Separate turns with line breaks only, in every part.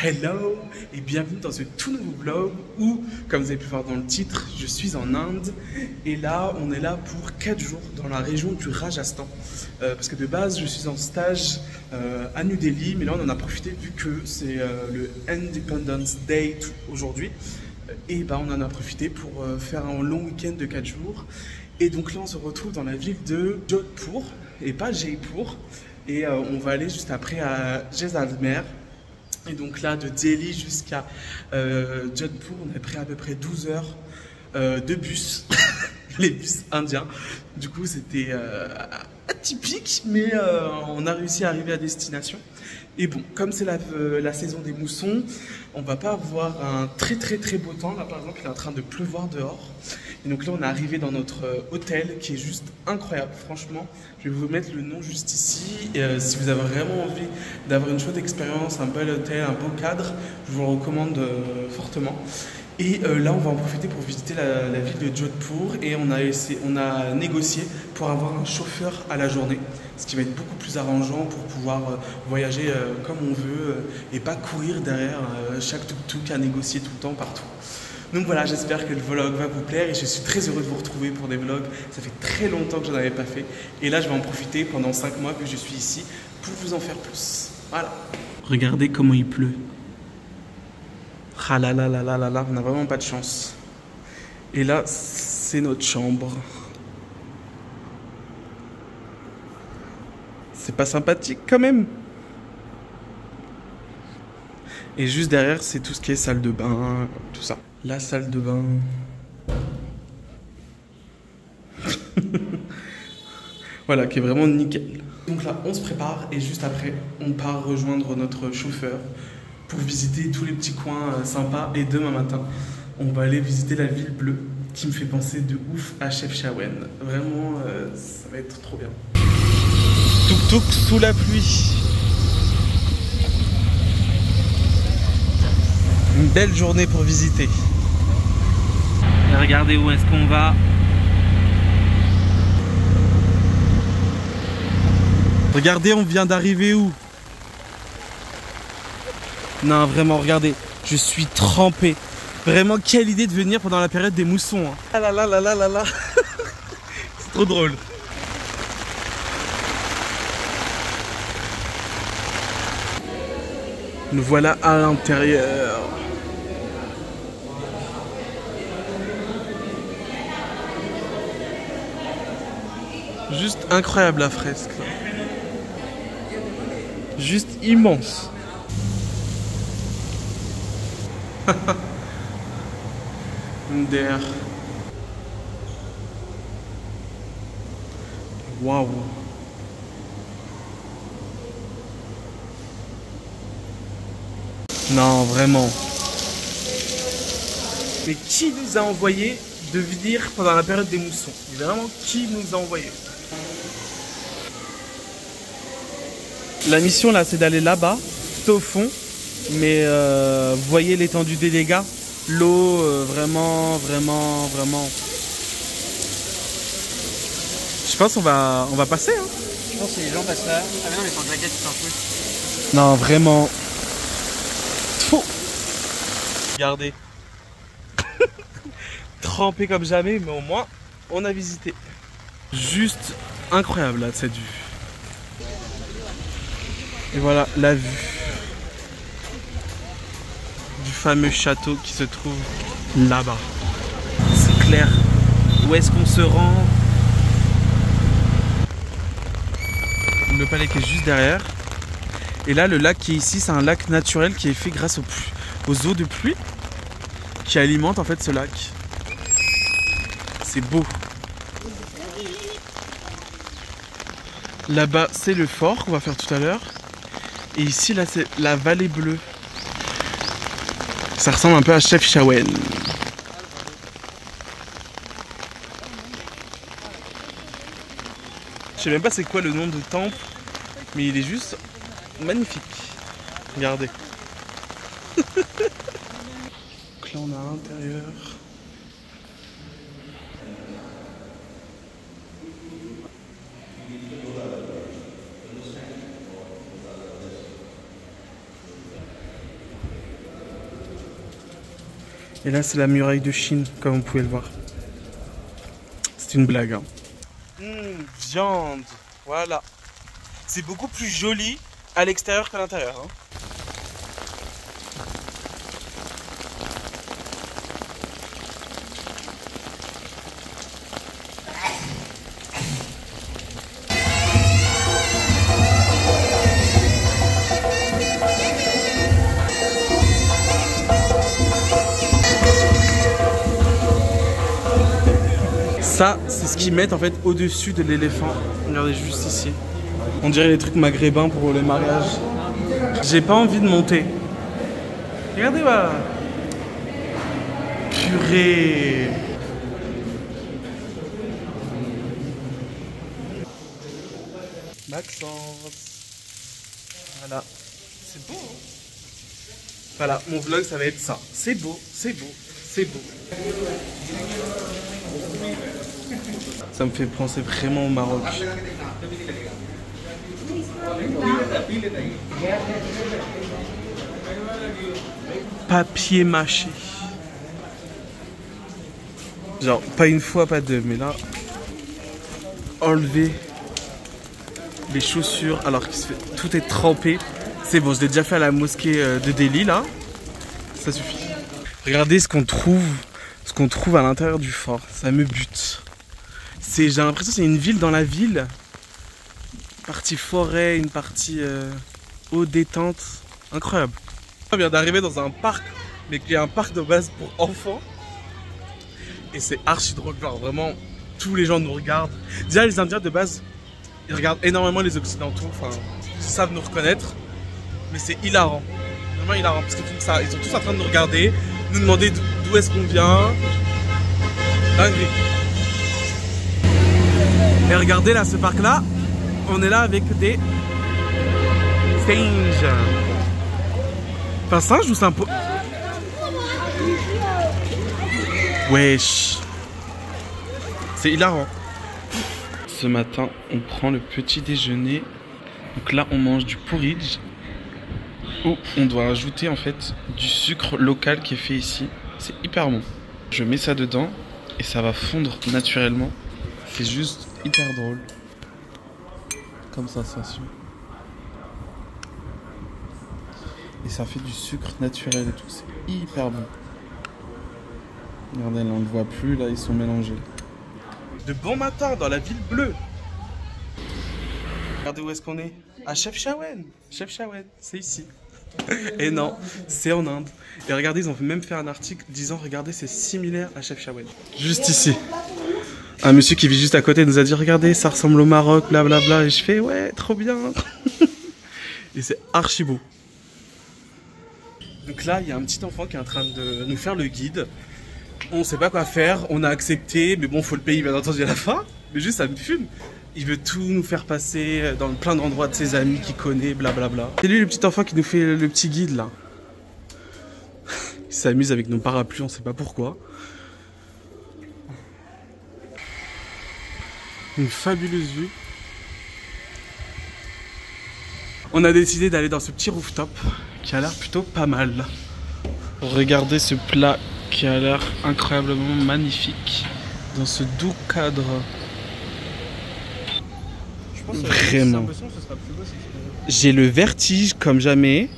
Hello et bienvenue dans ce tout nouveau vlog où, comme vous avez pu voir dans le titre, je suis en Inde et là on est là pour 4 jours dans la région du Rajasthan parce que de base je suis en stage à New Delhi, mais là on en a profité vu que c'est le Independence Day aujourd'hui et bah on en a profité pour faire un long week-end de 4 jours et donc là on se retrouve dans la ville de Jodhpur et pas Jaipur et on va aller juste après à Jaisalmer. Et donc là, de Delhi jusqu'à Jodhpur, on a pris à peu près 12 heures de bus, les bus indiens. Du coup, c'était atypique, mais on a réussi à arriver à destination. Et bon, comme c'est la saison des moussons, on va pas avoir un très beau temps. Là, par exemple, il est en train de pleuvoir dehors. Et donc là, on est arrivé dans notre hôtel qui est juste incroyable. Franchement, je vais vous mettre le nom juste ici. Et, si vous avez vraiment envie d'avoir une chouette expérience, un bel hôtel, un beau cadre, je vous le recommande fortement. Et là, on va en profiter pour visiter la ville de Jodhpur et on a négocié pour avoir un chauffeur à la journée, ce qui va être beaucoup plus arrangeant pour pouvoir voyager comme on veut et pas courir derrière chaque tuk-tuk à négocier tout le temps partout. Donc voilà, j'espère que le vlog va vous plaire et je suis très heureux de vous retrouver pour des vlogs. Ça fait très longtemps que je n'en avais pas fait et là, je vais en profiter pendant 5 mois que je suis ici pour vous en faire plus. Voilà. Regardez comment il pleut. Ah là là là là là là, on n'a vraiment pas de chance. Et là, c'est notre chambre. C'est pas sympathique quand même. Et juste derrière, c'est tout ce qui est salle de bain, tout ça. La salle de bain. Voilà, qui est vraiment nickel. Donc là, on se prépare et juste après, on part rejoindre notre chauffeur pour visiter tous les petits coins sympas. Et demain matin, on va aller visiter la ville bleue qui me fait penser de ouf à Chefchaouen. Vraiment, ça va être trop bien. Tuk-tuk sous la pluie. Une belle journée pour visiter. Et regardez où est-ce qu'on va. Regardez, on vient d'arriver où? Non, vraiment, regardez, je suis trempé. Vraiment, quelle idée de venir pendant la période des moussons. Hein. Ah là là là là là là. C'est trop drôle. Nous voilà à l'intérieur. Juste incroyable la fresque. Là. Juste immense. Der. Waouh. Non, vraiment. Mais qui nous a envoyé de venir pendant la période des moussons? Vraiment, qui nous a envoyé? La mission là, c'est d'aller là-bas, tout au fond. Mais vous voyez l'étendue des dégâts, l'eau, vraiment. Je pense qu'on va passer. Hein.
Je pense que les gens passent là. Ah mais non, mais sans jaquette, tu t'en fous.
Non, vraiment. Faux. Regardez. Trempé comme jamais, mais au moins, on a visité. Juste incroyable là, cette vue. Et voilà la vue du fameux château qui se trouve là-bas. C'est clair. Où est-ce qu'on se rend? Le palais qui est juste derrière. Et là, le lac qui est ici, c'est un lac naturel qui est fait grâce aux eaux de pluie qui alimentent en fait ce lac. C'est beau. Là-bas, c'est le fort qu'on va faire tout à l'heure. Et ici, là, c'est la vallée bleue. Ça ressemble un peu à Chefchaouen. Je sais même pas c'est quoi le nom du temple, mais il est juste magnifique. Regardez. Donc là, on a à l'intérieur. Et là, c'est la muraille de Chine, comme vous pouvez le voir. C'est une blague. Hein. Viande. Voilà. C'est beaucoup plus joli à l'extérieur qu'à l'intérieur. Hein. Ça, c'est ce qu'ils mettent en fait au-dessus de l'éléphant. Regardez juste ici. On dirait les trucs maghrébins pour les mariages. J'ai pas envie de monter. Regardez, voilà. Purée. Maxence. Voilà. C'est beau, hein? Voilà, mon vlog, ça va être ça. C'est beau, c'est beau, c'est beau. Ça me fait penser vraiment au Maroc. Papier mâché. Genre, pas une fois, pas deux, mais là, enlever les chaussures alors que tout est trempé. C'est bon, je l'ai déjà fait à la mosquée de Delhi, là. Ça suffit. Regardez ce qu'on trouve à l'intérieur du fort. Ça me bute. J'ai l'impression que c'est une ville dans la ville. Une partie forêt, une partie eau détente. Incroyable. On vient d'arriver dans un parc, mais qui est un parc de base pour enfants. Et c'est archi drôle. Genre vraiment, tous les gens nous regardent. Déjà, les Indiens de base, ils regardent énormément les Occidentaux. Enfin, ils savent nous reconnaître. Mais c'est hilarant. Vraiment hilarant. Parce que ils sont tous en train de nous regarder, nous demander d'où est-ce qu'on vient. Dinguerie. Et regardez là, ce parc-là, on est là avec des singes. Enfin, singe ou c'est un peu... Wesh. C'est hilarant. Ce matin, on prend le petit déjeuner. Donc là, on mange du porridge. Où on doit ajouter en fait du sucre local qui est fait ici. C'est hyper bon. Je mets ça dedans et ça va fondre naturellement. C'est juste hyper drôle comme sensation. Et ça fait du sucre naturel et tout. C'est hyper bon. Regardez, là on ne le voit plus, là ils sont mélangés. De bon matin dans la ville bleue. Regardez où est-ce qu'on est. À Chefchaouen. Chefchaouen, c'est ici. Et non, c'est en Inde. Et regardez, ils ont même fait un article disant, regardez, c'est similaire à Chefchaouen. Juste ici. Un monsieur qui vit juste à côté nous a dit, regardez, ça ressemble au Maroc, blablabla. Et je fais, ouais, trop bien. Et c'est archi beau. Donc là, il y a un petit enfant qui est en train de nous faire le guide. On sait pas quoi faire, on a accepté, mais bon, faut le payer bien entendu à la fin. Mais juste, ça me fume. Il veut tout nous faire passer dans plein d'endroits de ses amis qu'il connaît, blablabla. C'est lui le petit enfant qui nous fait le petit guide là. Il s'amuse avec nos parapluies, on sait pas pourquoi. Une fabuleuse vue. On a décidé d'aller dans ce petit rooftop qui a l'air plutôt pas mal. Regardez ce plat qui a l'air incroyablement magnifique dans ce doux cadre. Vraiment. J'ai le vertige comme jamais.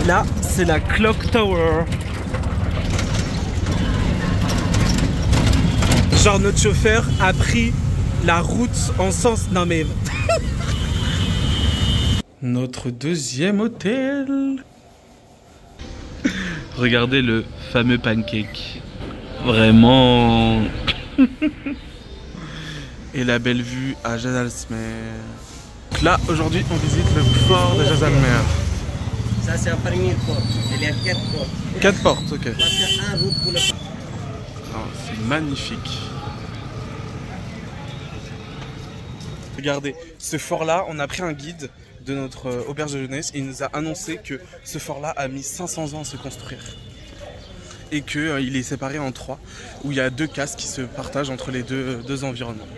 Là, c'est la Clock Tower. Genre notre chauffeur a pris la route en sens... Non mais... Notre deuxième hôtel. Regardez le fameux pancake. Vraiment... Et la belle vue à Jaisalmer. Là, aujourd'hui, on visite le fort de Jaisalmer.
Ça, c'est un premier port. Il y a 4 portes.
4 portes, ok.
Parce qu'il y a un route pour le port.
C'est magnifique. Regardez, ce fort-là, on a pris un guide de notre auberge de jeunesse et il nous a annoncé que ce fort-là a mis 500 ans à se construire. Et qu'il est séparé en 3, où il y a 2 casques qui se partagent entre les deux environnements.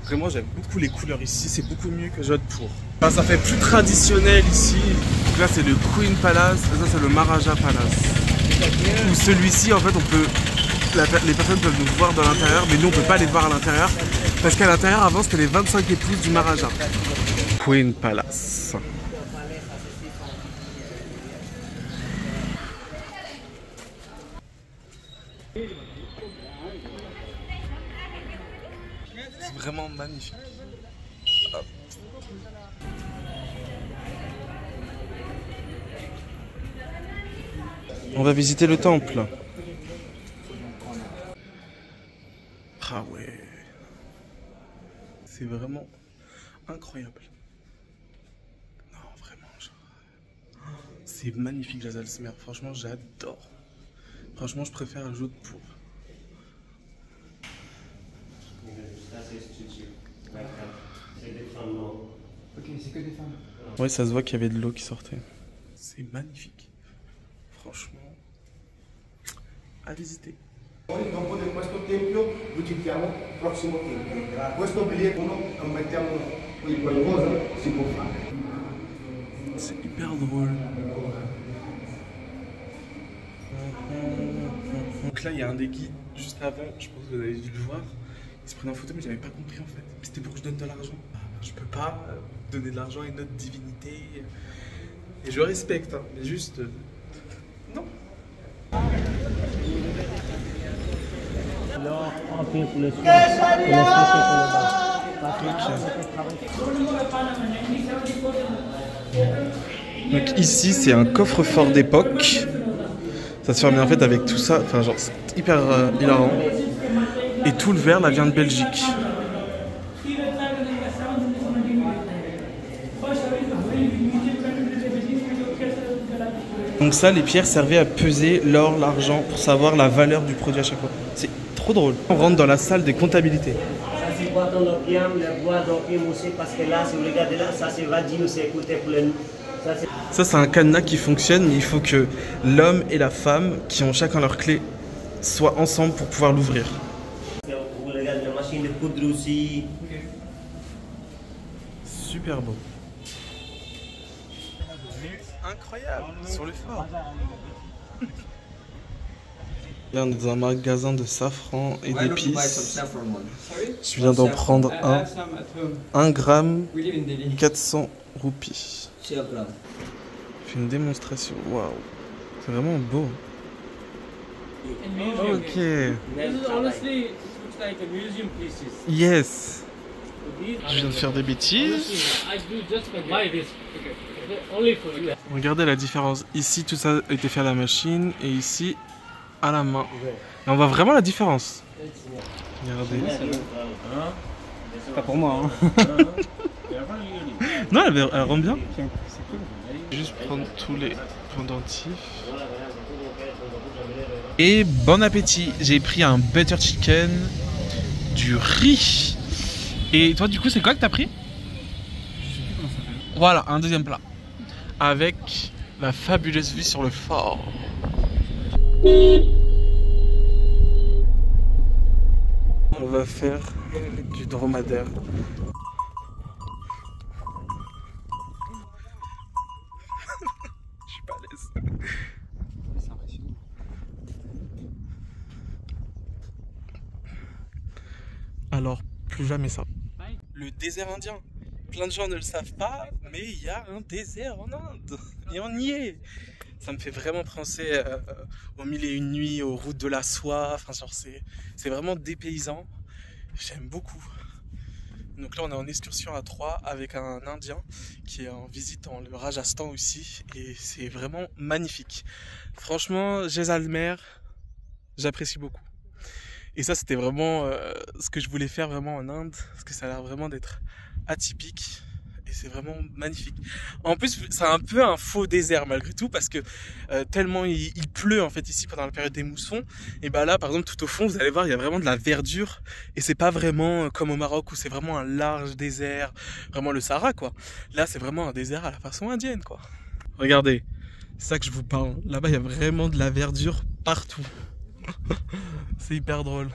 Vraiment, j'aime beaucoup les couleurs ici, c'est beaucoup mieux que Jodhpur. Enfin, ça fait plus traditionnel ici. Donc là, c'est le Queen Palace, et ça, c'est le Maharaja Palace. Où celui-ci, en fait, on peut... les personnes peuvent nous voir dans l'intérieur, mais nous, on peut pas les voir à l'intérieur. Parce qu'à l'intérieur, avant, c'était les 25 épouses du Maharaja. Queen Palace. C'est vraiment magnifique. Hop. On va visiter le temple. Ah ouais. C'est vraiment incroyable. Non, vraiment. C'est magnifique, Jaisalmer. Franchement, j'adore. Franchement, je préfère le Jodhpur.
Ok, c'est que des femmes.
Ouais, ça se voit qu'il y avait de l'eau qui sortait. C'est magnifique. Franchement, à visiter.
Dopo di questo tempio visitiamo il prossimo tempio. Questo biglietto mettiamo qui qualcosa si può fare.
C'est hyper drôle. Donc là, il y a un des guides juste avant, je pense que vous avez dû le voir. Il se prenait en photo, mais j'avais pas compris en fait. C'était pour que je donne de l'argent. Je peux pas donner de l'argent à une autre divinité. Et je respecte, hein, mais juste. Non.
Alors, on fait pour le soir, et le soir c'est pour le bas.
Donc ici, c'est un coffre-fort d'époque. Ça se ferme en fait avec tout ça. Enfin, genre, c'est hyper hilarant. Et tout le verre, là, vient de Belgique. Donc ça, les pierres servaient à peser l'or, l'argent, pour savoir la valeur du produit à chaque fois. C'est trop drôle. On rentre dans la salle des comptabilités.
Ça c'est boîte en opium, le bois d'opium aussi, parce que là, si vous regardez là, ça c'est radio, c'est écouté pour le...
Ça, c'est un cadenas qui fonctionne, mais il faut que l'homme et la femme, qui ont chacun leur clé, soient ensemble pour pouvoir l'ouvrir.
Vous regardez la machine de coudre aussi.
Super beau. Incroyable, sur le fort. Là, on est dans un magasin de safran et d'épices. Je viens d'en prendre un. 1 gramme, 400 roupies. Je fais une démonstration. Waouh, c'est vraiment beau. Ok. Yes. Je viens de faire des bêtises. Regardez la différence. Ici, tout ça a été fait à la machine et ici, à la main. Et on voit vraiment la différence. Regardez.
C'est pas pour moi, hein.
Non, elle rend bien. Je vais juste prendre tous les pendentifs. Et bon appétit. J'ai pris un butter chicken, du riz. Et toi, du coup, c'est quoi que t'as pris?
Je sais plus comment ça s'appelle.
Voilà, un deuxième plat. Avec la fabuleuse vue sur le fort. On va faire du dromadaire. Je suis pas à l'aise.
C'est impressionnant.
Alors, plus jamais ça. Le désert indien. Plein de gens ne le savent pas, mais il y a un désert en Inde. Et on y est. Ça me fait vraiment penser aux 1001 nuits, aux routes de la soie. Enfin, genre, c'est vraiment dépaysant. J'aime beaucoup. Donc là, on est en excursion à 3 avec un Indien qui est en visite dans le Rajasthan aussi. Et c'est vraiment magnifique. Franchement, Jaisalmer, j'apprécie beaucoup. Et ça, c'était vraiment ce que je voulais faire vraiment en Inde. Parce que ça a l'air vraiment d'être atypique. Et c'est vraiment magnifique. En plus, c'est un peu un faux désert malgré tout. Parce que tellement il pleut en fait ici pendant la période des moussons. Et bah là, par exemple, tout au fond, vous allez voir, il y a vraiment de la verdure. Et c'est pas vraiment comme au Maroc où c'est vraiment un large désert. Vraiment le Sahara quoi. Là, c'est vraiment un désert à la façon indienne quoi. Regardez, c'est ça que je vous parle. Là-bas, il y a vraiment de la verdure partout. C'est hyper drôle.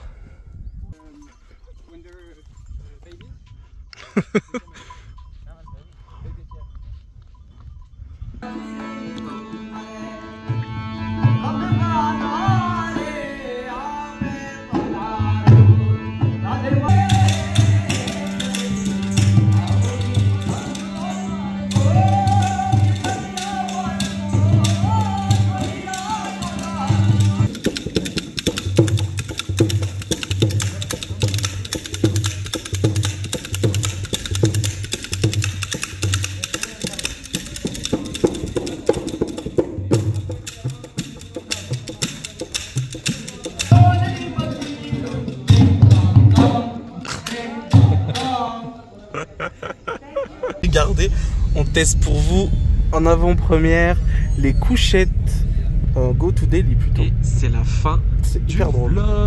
Regardez, on teste pour vous en avant-première les couchettes en go to daily plutôt. Et c'est la fin du vlog.